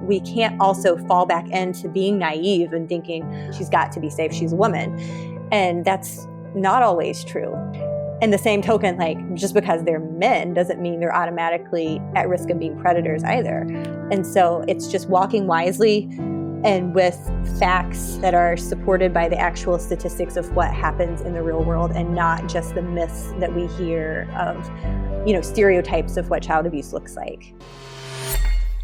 we can't also fall back into being naive and thinking she's got to be safe, she's a woman. And that's not always true. In the same token, like, just because they're men doesn't mean they're automatically at risk of being predators either. And so it's just walking wisely and with facts that are supported by the actual statistics of what happens in the real world, and not just the myths that we hear of, stereotypes of what child abuse looks like.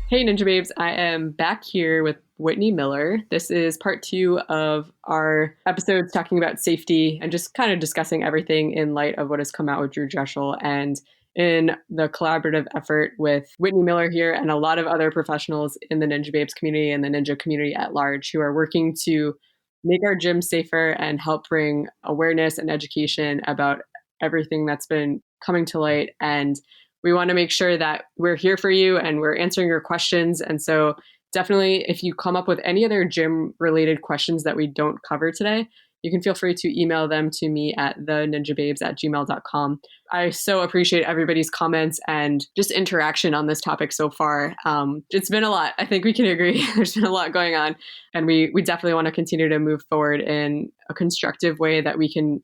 Hey, Ninjababes. I am back here with Whitney Miller. This is part 2 of our episodes talking about safety and just kind of discussing everything in light of what has come out with Drew Jeschel, and in the collaborative effort with Whitney Miller here and a lot of other professionals in the Ninjababes community and the ninja community at large who are working to make our gyms safer and help bring awareness and education about everything that's been coming to light. And we want to make sure that we're here for you and we're answering your questions. And so definitely, if you come up with any other gym related questions that we don't cover today, you can feel free to email them to me at theninjababes@gmail.com. I so appreciate everybody's comments and just interaction on this topic so far. It's been a lot. I think we can agree. There's been a lot going on, and we definitely want to continue to move forward in a constructive way that we can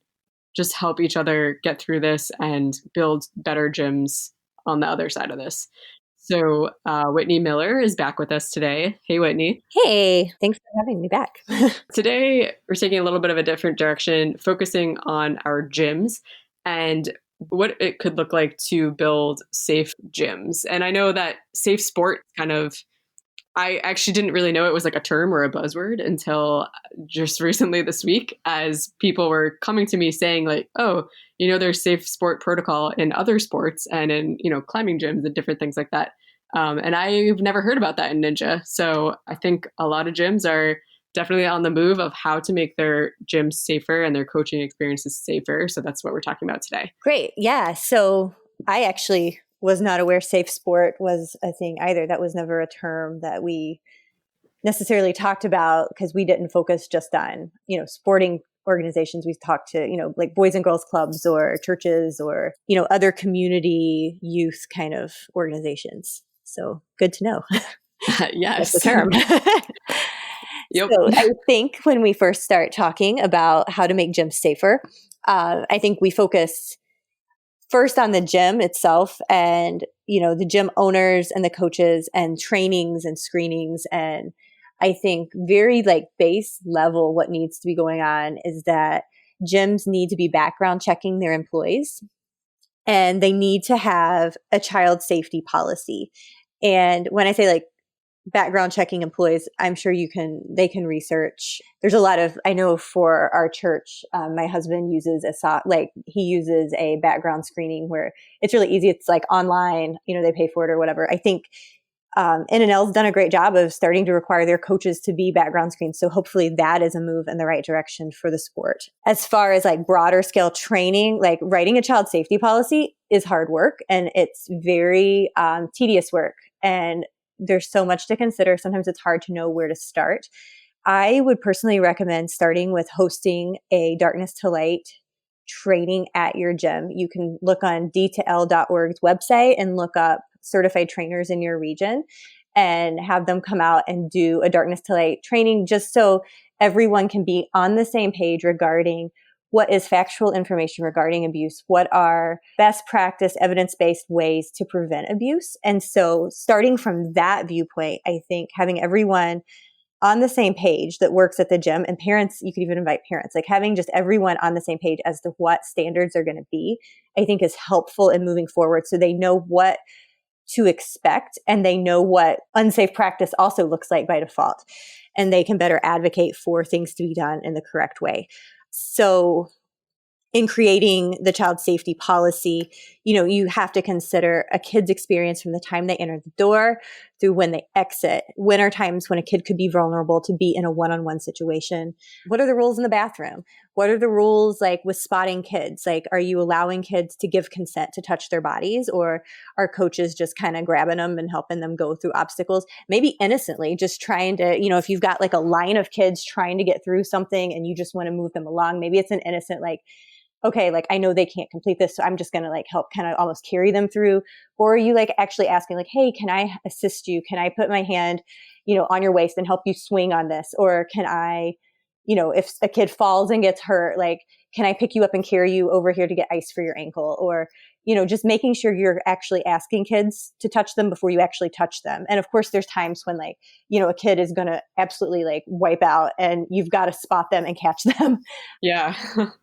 just help each other get through this and build better gyms on the other side of this. So Whitney Miller is back with us today. Hey, Whitney. Hey, thanks for having me back. Today, we're taking a little bit of a different direction, focusing on our gyms and what it could look like to build safe gyms. And I know that safe sport I actually didn't really know it was like a term or a buzzword until just recently this week, as people were coming to me saying like, oh, there's safe sport protocol in other sports and in, climbing gyms and different things like that. And I've never heard about that in Ninja. So I think a lot of gyms are definitely on the move of how to make their gyms safer and their coaching experiences safer. So that's what we're talking about today. Great. Yeah. So I actually was not aware safe sport was a thing either. That was never a term that we necessarily talked about, because we didn't focus just on, sporting organizations. We talked to, like boys and girls clubs or churches or, other community youth kind of organizations. So good to know. Yes. That's the term. Yep. So I think when we first start talking about how to make gyms safer, I think we focus first on the gym itself and, the gym owners and the coaches and trainings and screenings. And I think very base level, what needs to be going on is that gyms need to be background checking their employees, and they need to have a child safety policy. And when I say background checking employees, I'm sure they can research. There's a lot of, I know for our church, my husband uses he uses a background screening where it's really easy. It's online, they pay for it or whatever. I think N&L's done a great job of starting to require their coaches to be background screened. So hopefully that is a move in the right direction for the sport. As far as broader scale training, writing a child safety policy is hard work, and it's very tedious work. And there's so much to consider. Sometimes it's hard to know where to start. I would personally recommend starting with hosting a darkness to light training at your gym. You can look on d2l.org's website and look up certified trainers in your region and have them come out and do a darkness to light training, just so everyone can be on the same page regarding what is factual information regarding abuse, what are best practice evidence-based ways to prevent abuse. And so starting from that viewpoint, I think having everyone on the same page that works at the gym, and parents, you could even invite parents, having just everyone on the same page as to what standards are going to be, I think is helpful in moving forward, so they know what to expect and they know what unsafe practice also looks like by default, and they can better advocate for things to be done in the correct way. So in creating the child safety policy, you have to consider a kid's experience from the time they enter the door through when they exit. When are times when a kid could be vulnerable to be in a one-on-one situation? What are the rules in the bathroom? What are the rules with spotting kids? Are you allowing kids to give consent to touch their bodies, or are coaches just kind of grabbing them and helping them go through obstacles? Maybe innocently, just trying to, if you've got a line of kids trying to get through something and you just want to move them along, maybe it's an innocent okay, like I know they can't complete this, so I'm just going to like help kind of almost carry them through? Or are you like actually asking like, hey, can I assist you? Can I put my hand, on your waist and help you swing on this? Or can I, if a kid falls and gets hurt, like, can I pick you up and carry you over here to get ice for your ankle? Or, just making sure you're actually asking kids to touch them before you actually touch them. And of course, there's times when like, a kid is going to absolutely like wipe out and you've got to spot them and catch them. Yeah.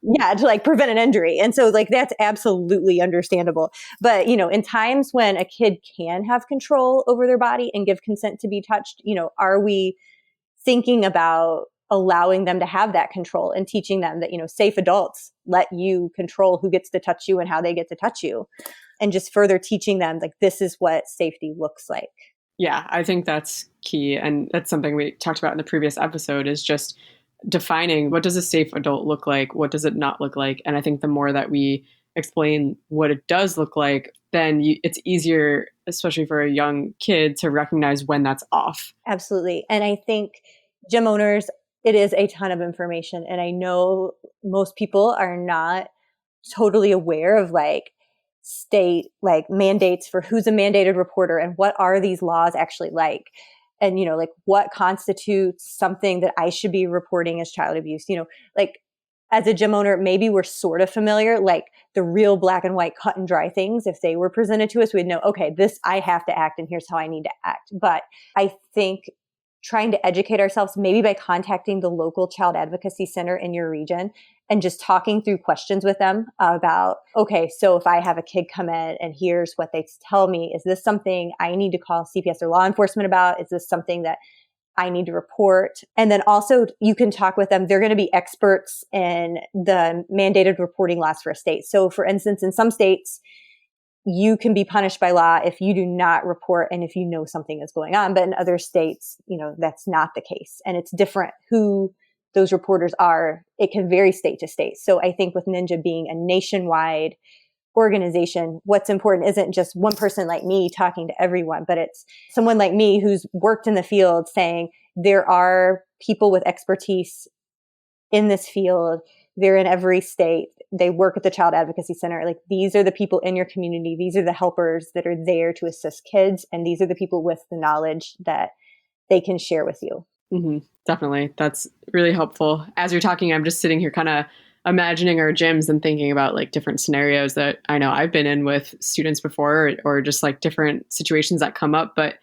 Yeah, to like prevent an injury. And so like that's absolutely understandable. But, in times when a kid can have control over their body and give consent to be touched, are we thinking about allowing them to have that control and teaching them that, safe adults let you control who gets to touch you and how they get to touch you, and just further teaching them like this is what safety looks like. Yeah, I think that's key. And that's something we talked about in the previous episode, is just defining what does a safe adult look like? What does it not look like? And I think the more that we explain what it does look like, then it's easier, especially for a young kid, to recognize when that's off. Absolutely. And I think gym owners, it is a ton of information. And I know most people are not totally aware of like state like mandates for who's a mandated reporter and what are these laws actually like. And, like what constitutes something that I should be reporting as child abuse, like as a gym owner, maybe we're sort of familiar, like the real black and white cut and dry things. If they were presented to us, we'd know, okay, this I have to act and here's how I need to act. But I think trying to educate ourselves, maybe by contacting the local child advocacy center in your region and just talking through questions with them about, okay, so if I have a kid come in and here's what they tell me, is this something I need to call CPS or law enforcement about? Is this something that I need to report? And then also you can talk with them. They're going to be experts in the mandated reporting laws for a state. So for instance, in some states, you can be punished by law if you do not report and if you know something is going on. But in other states, that's not the case. And it's different who those reporters are. It can vary state to state. So I think with Ninja being a nationwide organization, what's important isn't just one person like me talking to everyone, but it's someone like me who's worked in the field saying there are people with expertise in this field. They're in every state. They work at the Child Advocacy Center. Like these are the people in your community. These are the helpers that are there to assist kids. And these are the people with the knowledge that they can share with you. Mm-hmm. Definitely. That's really helpful. As you're talking, I'm just sitting here kind of imagining our gyms and thinking about like different scenarios that I know I've been in with students before, or just like different situations that come up. But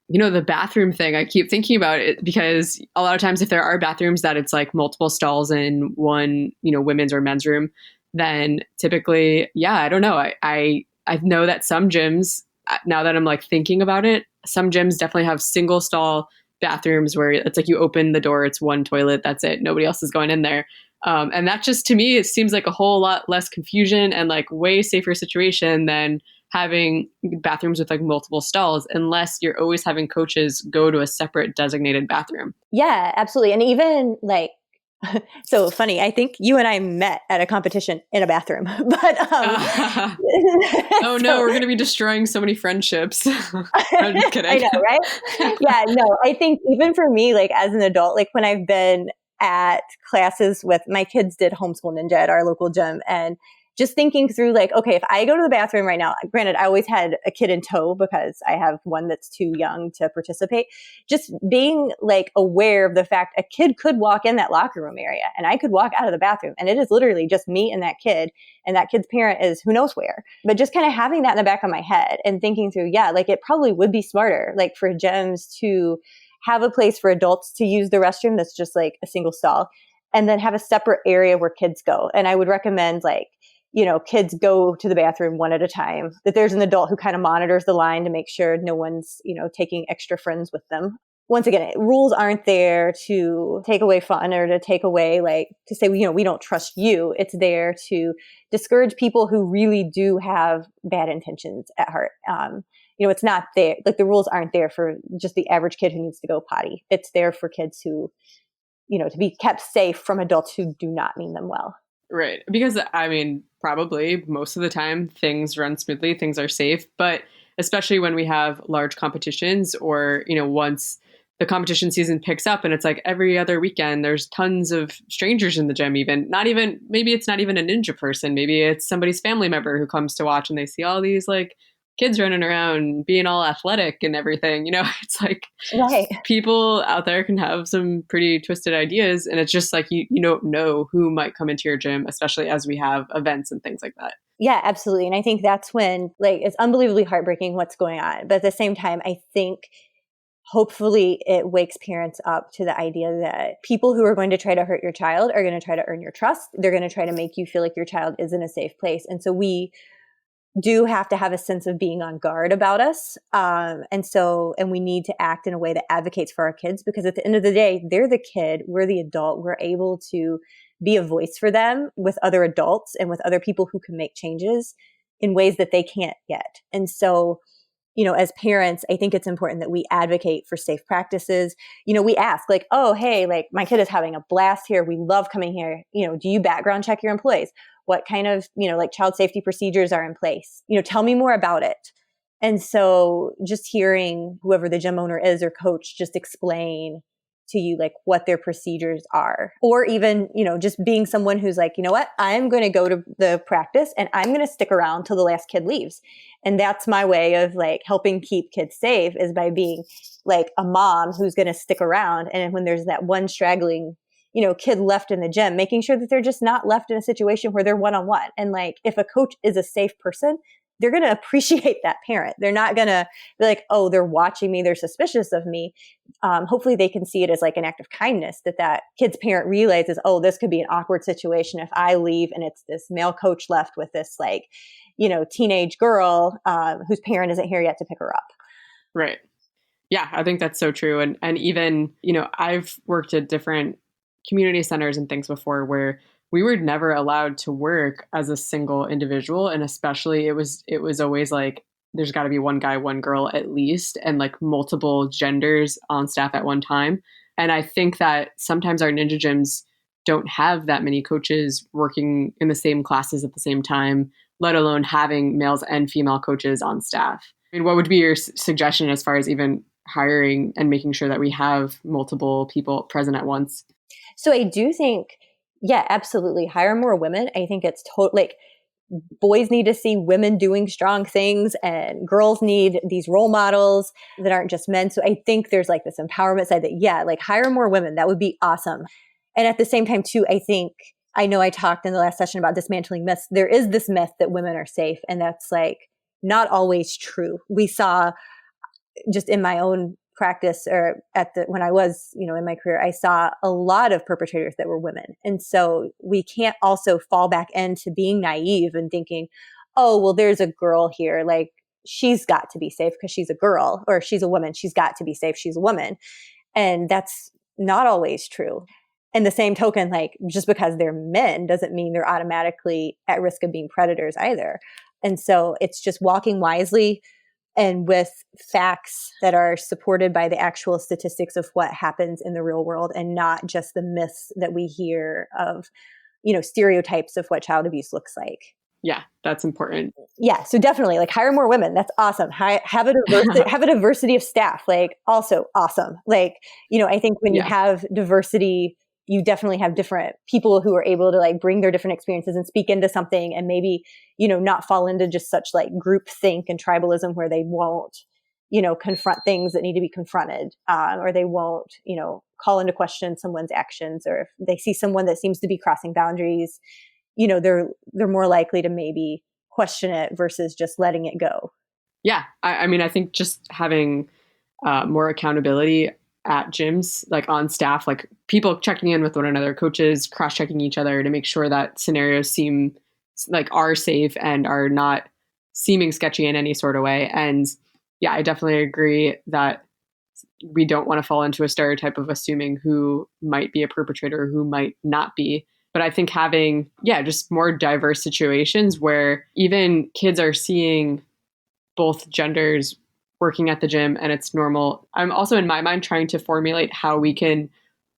the bathroom thing, I keep thinking about it because a lot of times if there are bathrooms that it's like multiple stalls in one, women's or men's room, then typically, yeah, I don't know. I know that some gyms, now that I'm like thinking about it, some gyms definitely have single stall bathrooms where it's like you open the door, it's one toilet, that's it. Nobody else is going in there. And that just, to me, it seems like a whole lot less confusion and like way safer situation than having bathrooms with like multiple stalls, unless you're always having coaches go to a separate designated bathroom. Yeah, absolutely. And even like, so funny, I think you and I met at a competition in a bathroom, but oh no, we're going to be destroying so many friendships. I'm just kidding. I know, right? Yeah, no, I think even for me, like as an adult, like when I've been at classes with my kids did homeschool ninja at our local gym, and just thinking through like, okay, if I go to the bathroom right now, granted, I always had a kid in tow because I have one that's too young to participate. Just being like aware of the fact a kid could walk in that locker room area and I could walk out of the bathroom and it is literally just me and that kid's parent is who knows where. But just kind of having that in the back of my head and thinking through, yeah, like it probably would be smarter like for gyms to have a place for adults to use the restroom that's just like a single stall, and then have a separate area where kids go. And I would recommend like, kids go to the bathroom one at a time, that there's an adult who kind of monitors the line to make sure no one's, taking extra friends with them. Once again, rules aren't there to take away fun or to take away, like, to say, we don't trust you. It's there to discourage people who really do have bad intentions at heart. It's not there. Like the rules aren't there for just the average kid who needs to go potty. It's there for kids who, to be kept safe from adults who do not mean them well. Right. Because I mean, probably most of the time things run smoothly, things are safe, but especially when we have large competitions or, once the competition season picks up and it's like every other weekend there's tons of strangers in the gym, even not even, maybe it's not even a ninja person, maybe it's somebody's family member who comes to watch and they see all these like kids running around being all athletic and everything, it's like Right. people out there can have some pretty twisted ideas, and it's just like you don't know who might come into your gym, especially as we have events and things like that. Yeah, absolutely. And I think that's when like it's unbelievably heartbreaking what's going on. But at the same time, I think hopefully it wakes parents up to the idea that people who are going to try to hurt your child are going to try to earn your trust. They're going to try to make you feel like your child is in a safe place. And so we do have to have a sense of being on guard about us. And we need to act in a way that advocates for our kids, because at the end of the day, they're the kid, we're the adult, we're able to be a voice for them with other adults and with other people who can make changes in ways that they can't yet. And so, as parents, I think it's important that we advocate for safe practices. We ask like, oh, hey, like my kid is having a blast here. We love coming here. Do you background check your employees? What kind of, like child safety procedures are in place? Tell me more about it. And so just hearing whoever the gym owner is or coach just explain to you like what their procedures are, or even, just being someone who's like, you know what, I'm going to go to the practice and I'm going to stick around till the last kid leaves. And that's my way of like helping keep kids safe, is by being like a mom who's going to stick around. And when there's that one straggling, kid left in the gym, making sure that they're just not left in a situation where they're one-on-one. And like, if a coach is a safe person, they're going to appreciate that parent. They're not going to be like, oh, they're watching me, they're suspicious of me. Hopefully they can see it as like an act of kindness that kid's parent realizes, oh, this could be an awkward situation if I leave and it's this male coach left with this like, teenage girl whose parent isn't here yet to pick her up. Right. Yeah, I think that's so true. And even, I've worked at different community centers and things before where we were never allowed to work as a single individual. And especially it was always like, there's got to be one guy, one girl at least, and like multiple genders on staff at one time. And I think that sometimes our ninja gyms don't have that many coaches working in the same classes at the same time, let alone having males and female coaches on staff. I mean, what would be your suggestion as far as even hiring and making sure that we have multiple people present at once? So I do think, yeah, absolutely. Hire more women. I think it's like boys need to see women doing strong things, and girls need these role models that aren't just men. So I think there's like this empowerment side that, yeah, like hire more women. That would be awesome. And at the same time too, I know I talked in the last session about dismantling myths. There is this myth that women are safe, and that's like not always true. We saw just in my own practice, or when I was, in my career, I saw a lot of perpetrators that were women. And so we can't also fall back into being naive and thinking, oh, well, there's a girl here. Like she's got to be safe because she's a girl, or she's a woman. She's got to be safe. She's a woman. And that's not always true. And the same token, like just because they're men doesn't mean they're automatically at risk of being predators either. And so it's just walking wisely and with facts that are supported by the actual statistics of what happens in the real world, and not just the myths that we hear of, stereotypes of what child abuse looks like. Yeah, that's important. Yeah, so definitely like hire more women. That's awesome. Have a diversity of staff. Like also awesome. Like, I think when you have diversity, you definitely have different people who are able to like bring their different experiences and speak into something, and maybe, not fall into just such like group think and tribalism where they won't, confront things that need to be confronted, or they won't, call into question someone's actions, or if they see someone that seems to be crossing boundaries, they're more likely to maybe question it versus just letting it go. Yeah. I mean, I think just having more accountability at gyms, like on staff, like people checking in with one another, coaches cross-checking each other to make sure that scenarios seem like are safe and are not seeming sketchy in any sort of way. And yeah, I definitely agree that we don't want to fall into a stereotype of assuming who might be a perpetrator, who might not be. But I think having, just more diverse situations where even kids are seeing both genders working at the gym and it's normal. I'm also in my mind trying to formulate how we can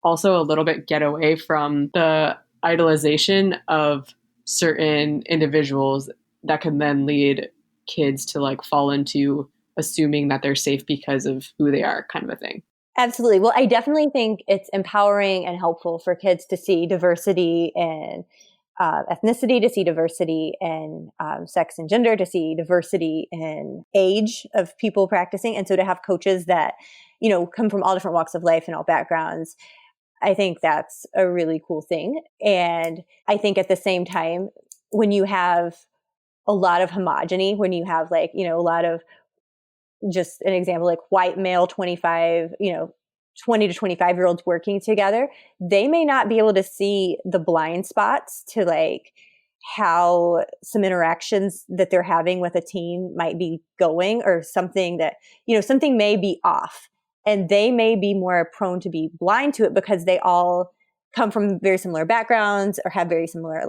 also a little bit get away from the idolization of certain individuals that can then lead kids to like fall into assuming that they're safe because of who they are, kind of a thing. Absolutely. Well, I definitely think it's empowering and helpful for kids to see diversity in ethnicity, to see diversity in sex and gender, to see diversity in age of people practicing. And so to have coaches that, come from all different walks of life and all backgrounds, I think that's a really cool thing. And I think at the same time, when you have a lot of homogeny, when you have a lot of, just an example, like white male 25, 20 to 25-year-olds working together, they may not be able to see the blind spots to how some interactions that they're having with a teen might be going, or something that, something may be off, and they may be more prone to be blind to it because they all come from very similar backgrounds or have very similar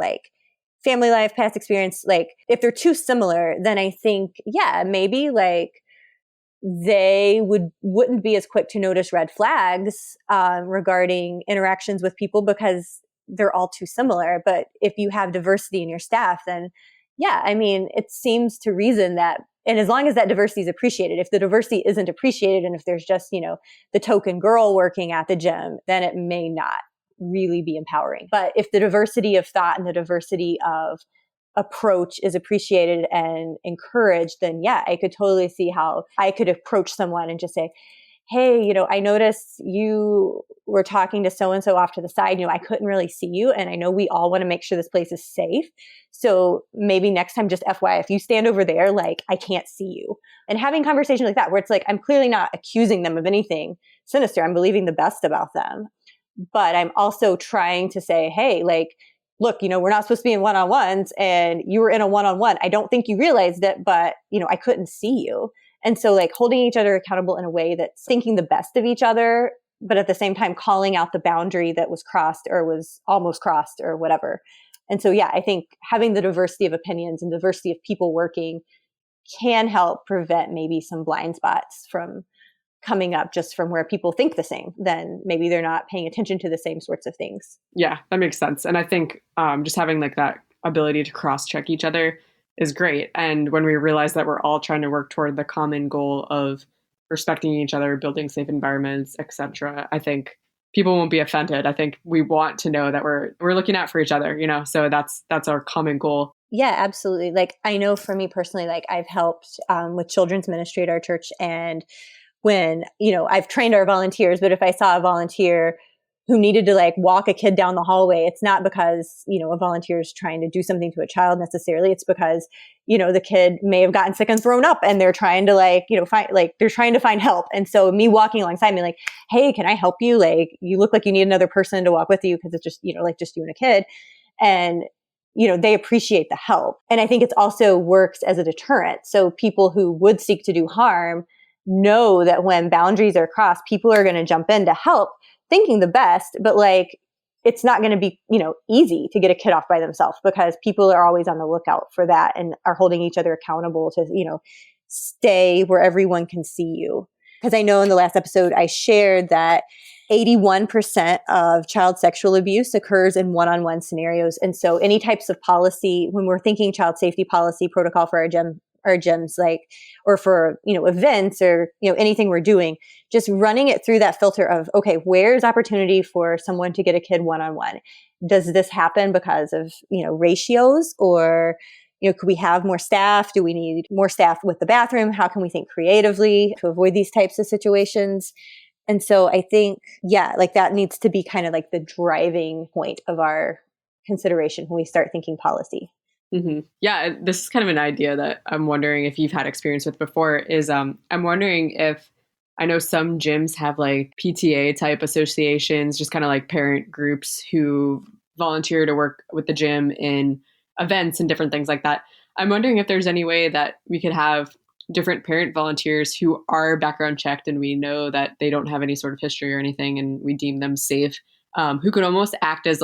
family life, past experience. If they're too similar, then I think, yeah, maybe they wouldn't be as quick to notice red flags regarding interactions with people because they're all too similar. But if you have diversity in your staff, then yeah, I mean, it seems to reason that, and as long as that diversity is appreciated, if the diversity isn't appreciated and if there's just, the token girl working at the gym, then it may not really be empowering. But if the diversity of thought and the diversity of approach is appreciated and encouraged, then yeah, I could totally see how I could approach someone and just say, hey, I noticed you were talking to so-and-so off to the side. I couldn't really see you. And I know we all want to make sure this place is safe. So maybe next time, just FYI, if you stand over there, I can't see you. And having conversations like that, where it's I'm clearly not accusing them of anything sinister. I'm believing the best about them. But I'm also trying to say, hey, look, we're not supposed to be in one-on-ones, and you were in a one-on-one. I don't think you realized it, but, I couldn't see you. And so holding each other accountable in a way that's thinking the best of each other, but at the same time calling out the boundary that was crossed or was almost crossed or whatever. And so, yeah, I think having the diversity of opinions and diversity of people working can help prevent maybe some blind spots from coming up just from where people think the same. Then maybe they're not paying attention to the same sorts of things. Yeah, that makes sense. And I think just having that ability to cross-check each other is great. And when we realize that we're all trying to work toward the common goal of respecting each other, building safe environments, etc., I think people won't be offended. I think we want to know that we're looking out for each other, so that's our common goal. Yeah, absolutely. I know for me personally, I've helped with children's ministry at our church, and when, I've trained our volunteers, but if I saw a volunteer who needed to walk a kid down the hallway, it's not because, a volunteer is trying to do something to a child necessarily. It's because, the kid may have gotten sick and thrown up, and they're trying to find, they're trying to find help. And so me walking alongside me, hey, can I help you? You look like you need another person to walk with you, because it's just, just you and a kid. And, they appreciate the help. And I think it's also works as a deterrent. So people who would seek to do harm know that when boundaries are crossed, people are going to jump in to help, thinking the best, but it's not going to be, easy to get a kid off by themselves, because people are always on the lookout for that and are holding each other accountable to, stay where everyone can see you. Because I know in the last episode, I shared that 81% of child sexual abuse occurs in one-on-one scenarios. And so any types of policy, when we're thinking child safety policy protocol for our gyms, or for, events or, anything we're doing, just running it through that filter of, okay, where's opportunity for someone to get a kid one-on-one? Does this happen because of, ratios, or, could we have more staff? Do we need more staff with the bathroom? How can we think creatively to avoid these types of situations? And so I think, yeah, that needs to be kind of the driving point of our consideration when we start thinking policy. Mm-hmm. Yeah, this is kind of an idea that I'm wondering if you've had experience with before. Is I'm wondering if, I know some gyms have PTA type associations, just kind of parent groups who volunteer to work with the gym in events and different things like that. I'm wondering if there's any way that we could have different parent volunteers who are background checked and we know that they don't have any sort of history or anything and we deem them safe, who could almost act as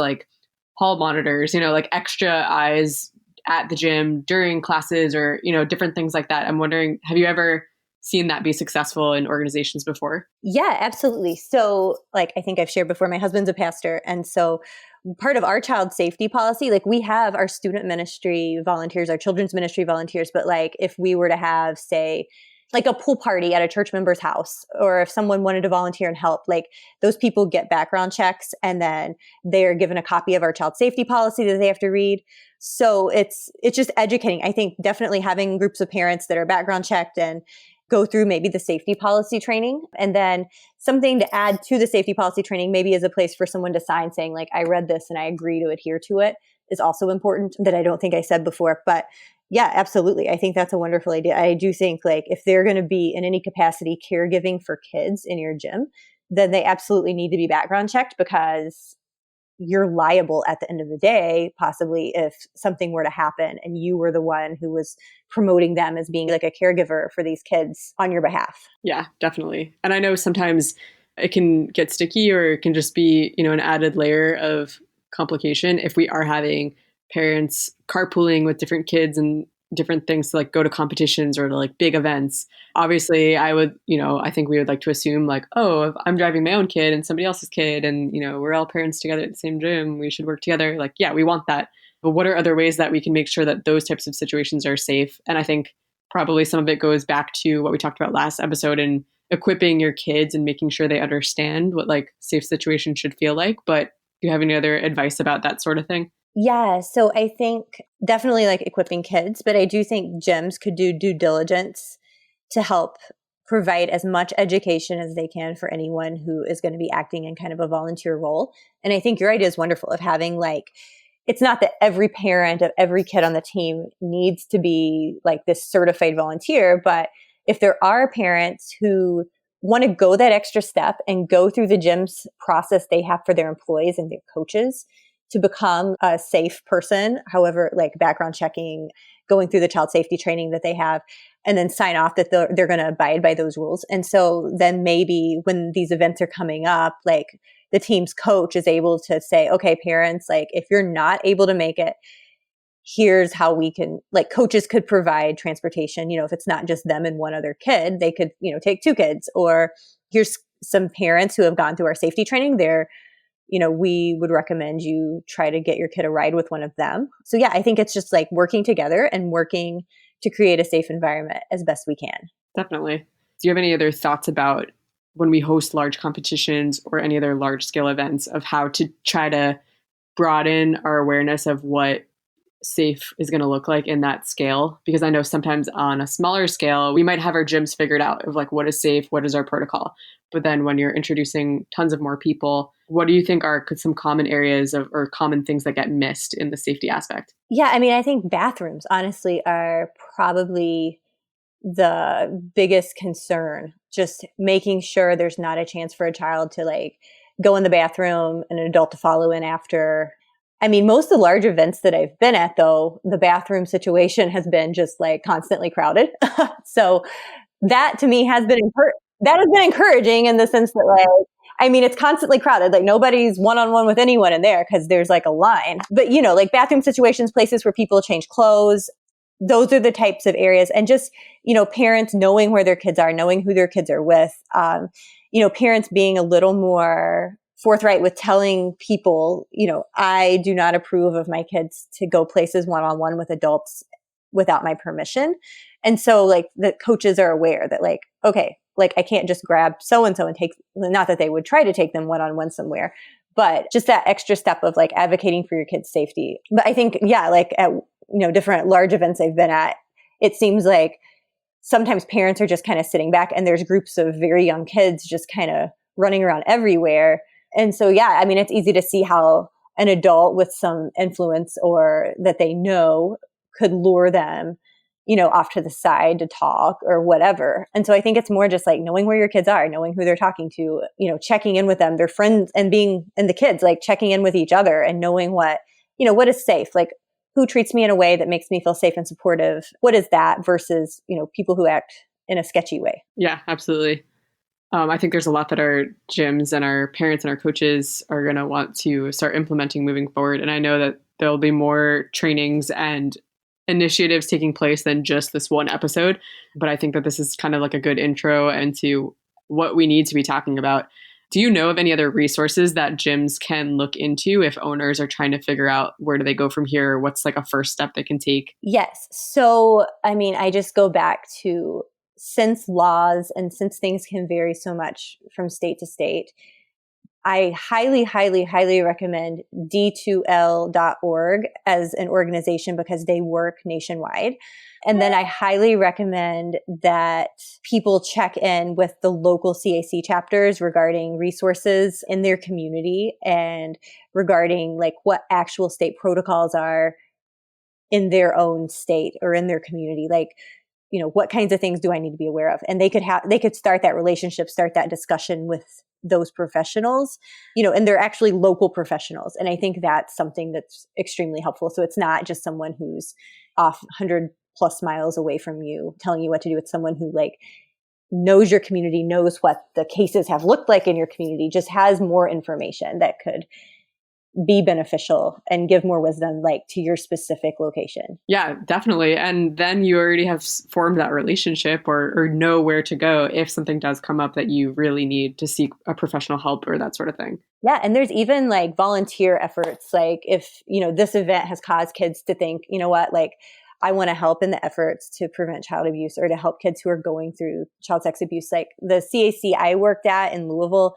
hall monitors, extra eyes at the gym during classes, or, different things like that. I'm wondering, have you ever seen that be successful in organizations before? Yeah, absolutely. So I think I've shared before, my husband's a pastor. And so part of our child safety policy, we have our student ministry volunteers, our children's ministry volunteers, but if we were to have, say, like a pool party at a church member's house, or if someone wanted to volunteer and help, like those people get background checks and then they're given a copy of our child safety policy that they have to read. So it's just educating. I think definitely having groups of parents that are background checked and go through maybe the safety policy training, and then something to add to the safety policy training maybe is a place for someone to sign saying like, I read this and I agree to adhere to it, is also important, that I don't think I said before. But yeah, absolutely. I think that's a wonderful idea. I do think like if they're going to be in any capacity caregiving for kids in your gym, then they absolutely need to be background checked, because you're liable at the end of the day, possibly, if something were to happen and you were the one who was promoting them as being like a caregiver for these kids on your behalf. Yeah, definitely. And I know sometimes it can get sticky, or it can just be, an added layer of complication if we are having parents carpooling with different kids and different things to like go to competitions or to like big events. Obviously, I think we would like to assume like, oh, if I'm driving my own kid and somebody else's kid and, we're all parents together at the same gym, we should work together. Like, yeah, we want that. But what are other ways that we can make sure that those types of situations are safe? And I think probably some of it goes back to what we talked about last episode, and equipping your kids and making sure they understand what like safe situations should feel like. But do you have any other advice about that sort of thing? Yeah. So I think definitely like equipping kids, but I do think gyms could do due diligence to help provide as much education as they can for anyone who is going to be acting in kind of a volunteer role. And I think your idea is wonderful of having like, it's not that every parent of every kid on the team needs to be like this certified volunteer, but if there are parents who want to go that extra step and go through the gym's process they have for their employees and their coaches to become a safe person, however, like background checking, going through the child safety training that they have, and then sign off that they're going to abide by those rules. And so then maybe when these events are coming up, like the team's coach is able to say, okay, parents, like if you're not able to make it, here's how we can, like coaches could provide transportation. If it's not just them and one other kid, they could, take two kids, or here's some parents who have gone through our safety training. We would recommend you try to get your kid a ride with one of them. So yeah, I think it's just like working together and working to create a safe environment as best we can. Definitely. Do you have any other thoughts about when we host large competitions or any other large scale events of how to try to broaden our awareness of what safe is going to look like in that scale? Because I know sometimes on a smaller scale, we might have our gyms figured out of like what is safe, what is our protocol. But then when you're introducing tons of more people, what do you think are some common areas or common things that get missed in the safety aspect? Yeah, I mean, I think bathrooms honestly are probably the biggest concern. Just making sure there's not a chance for a child to like go in the bathroom and an adult to follow in after. I mean, most of the large events that I've been at, though, the bathroom situation has been just like constantly crowded. So that to me has been encouraging in the sense that like, I mean, it's constantly crowded. Like nobody's one-on-one with anyone in there because there's like a line. But, like bathroom situations, places where people change clothes, those are the types of areas. And just, parents knowing where their kids are, knowing who their kids are with, parents being a little more forthright with telling people, I do not approve of my kids to go places one-on-one with adults without my permission. And so like the coaches are aware that like, okay, like I can't just grab so-and-so and take, not that they would try to take them one-on-one somewhere, but just that extra step of like advocating for your kids' safety. But I think, yeah, like at, different large events I've been at, it seems like sometimes parents are just kind of sitting back and there's groups of very young kids just kind of running around everywhere. And so, yeah, I mean, it's easy to see how an adult with some influence or that they know could lure them, off to the side to talk or whatever. And so I think it's more just like knowing where your kids are, knowing who they're talking to, checking in with them, their friends, and the kids, like checking in with each other and knowing what is safe, like who treats me in a way that makes me feel safe and supportive. What is that versus, people who act in a sketchy way? Yeah, absolutely. I think there's a lot that our gyms and our parents and our coaches are going to want to start implementing moving forward. And I know that there'll be more trainings and initiatives taking place than just this one episode. But I think that this is kind of like a good intro into what we need to be talking about. Do you know of any other resources that gyms can look into if owners are trying to figure out where do they go from here? What's like a first step they can take? Yes. So, I mean, I just go back to since laws and since things can vary so much from state to state, I highly, highly, highly recommend d2l.org as an organization because they work nationwide. And then I highly recommend that people check in with the local CAC chapters regarding resources in their community and regarding like what actual state protocols are in their own state or in their community. Like, you know, what kinds of things do I need to be aware of? And they could start that relationship, start that discussion with those professionals, you know, and they're actually local professionals. And I think that's something that's extremely helpful. So it's not just someone who's off 100 plus miles away from you telling you what to do. It's someone who like knows your community, knows what the cases have looked like in your community, just has more information that could be beneficial and give more wisdom like to your specific location. Yeah, definitely. And then you already have formed that relationship or know where to go if something does come up that you really need to seek a professional help or that sort of thing. Yeah. And there's even like volunteer efforts. Like if, you know, this event has caused kids to think, you know what, like I want to help in the efforts to prevent child abuse or to help kids who are going through child sex abuse. Like the CAC I worked at in Louisville,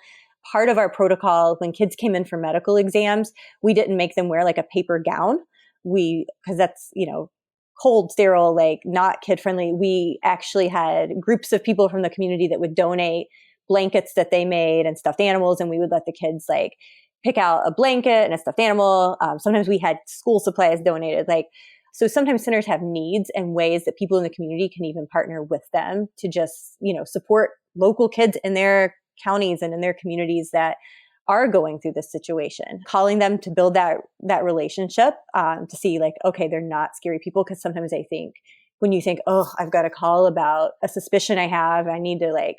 part of our protocol when kids came in for medical exams, we didn't make them wear like a paper gown. Because that's, you know, cold, sterile, like not kid friendly. We actually had groups of people from the community that would donate blankets that they made and stuffed animals. And we would let the kids like pick out a blanket and a stuffed animal. Sometimes we had school supplies donated. Like, so sometimes centers have needs and ways that people in the community can even partner with them to just, you know, support local kids in their counties and in their communities that are going through this situation, calling them to build that relationship, to see like, okay, they're not scary people. Cause sometimes I think when you think, oh, I've got a call about a suspicion I have, I need to like,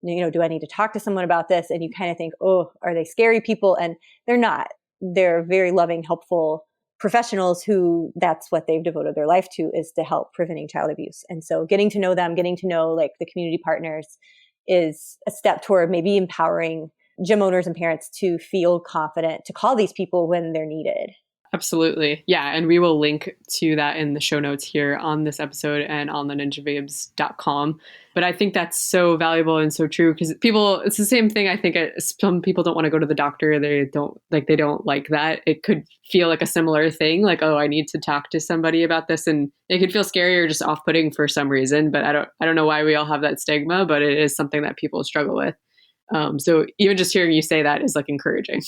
you know, do I need to talk to someone about this? And you kind of think, oh, are they scary people? And they're not. They're very loving, helpful professionals who that's what they've devoted their life to, is to help preventing child abuse. And so getting to know them, getting to know like the community partners is a step toward maybe empowering gym owners and parents to feel confident to call these people when they're needed. Absolutely. Yeah. And we will link to that in the show notes here on this episode and on the ninjababes.com. But I think that's so valuable and so true because it's the same thing. I think some people don't want to go to the doctor. They don't like that. It could feel like a similar thing. Like, oh, I need to talk to somebody about this. And it could feel scary or just off-putting for some reason. But I don't know why we all have that stigma, but it is something that people struggle with. So even just hearing you say that is like encouraging.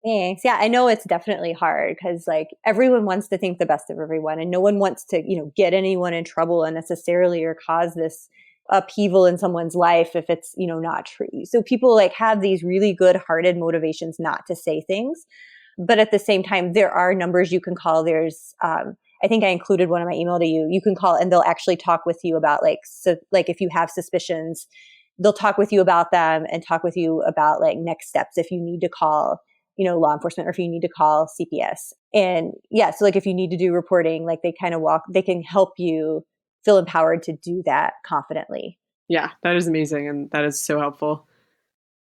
Thanks. Yeah, I know it's definitely hard because like everyone wants to think the best of everyone and no one wants to, you know, get anyone in trouble unnecessarily or cause this upheaval in someone's life if it's, you know, not true. So people like have these really good hearted motivations not to say things. But at the same time, there are numbers you can call. There's, I think I included one in my email to you. You can call and they'll actually talk with you about like, so like if you have suspicions, they'll talk with you about them and talk with you about like next steps if you need to call, you know, law enforcement or if you need to call CPS. And yeah, so like if you need to do reporting, like they can help you feel empowered to do that confidently. Yeah, that is amazing. And that is so helpful.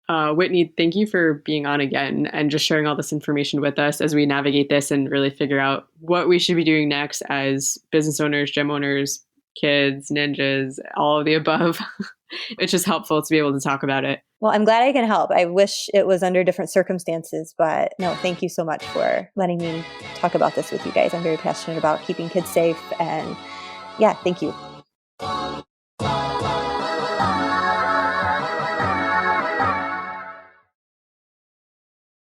Whitney, thank you for being on again and just sharing all this information with us as we navigate this and really figure out what we should be doing next as business owners, gym owners, kids, ninjas, all of the above. It's just helpful to be able to talk about it. Well, I'm glad I can help. I wish it was under different circumstances, but no, thank you so much for letting me talk about this with you guys. I'm very passionate about keeping kids safe and yeah, thank you.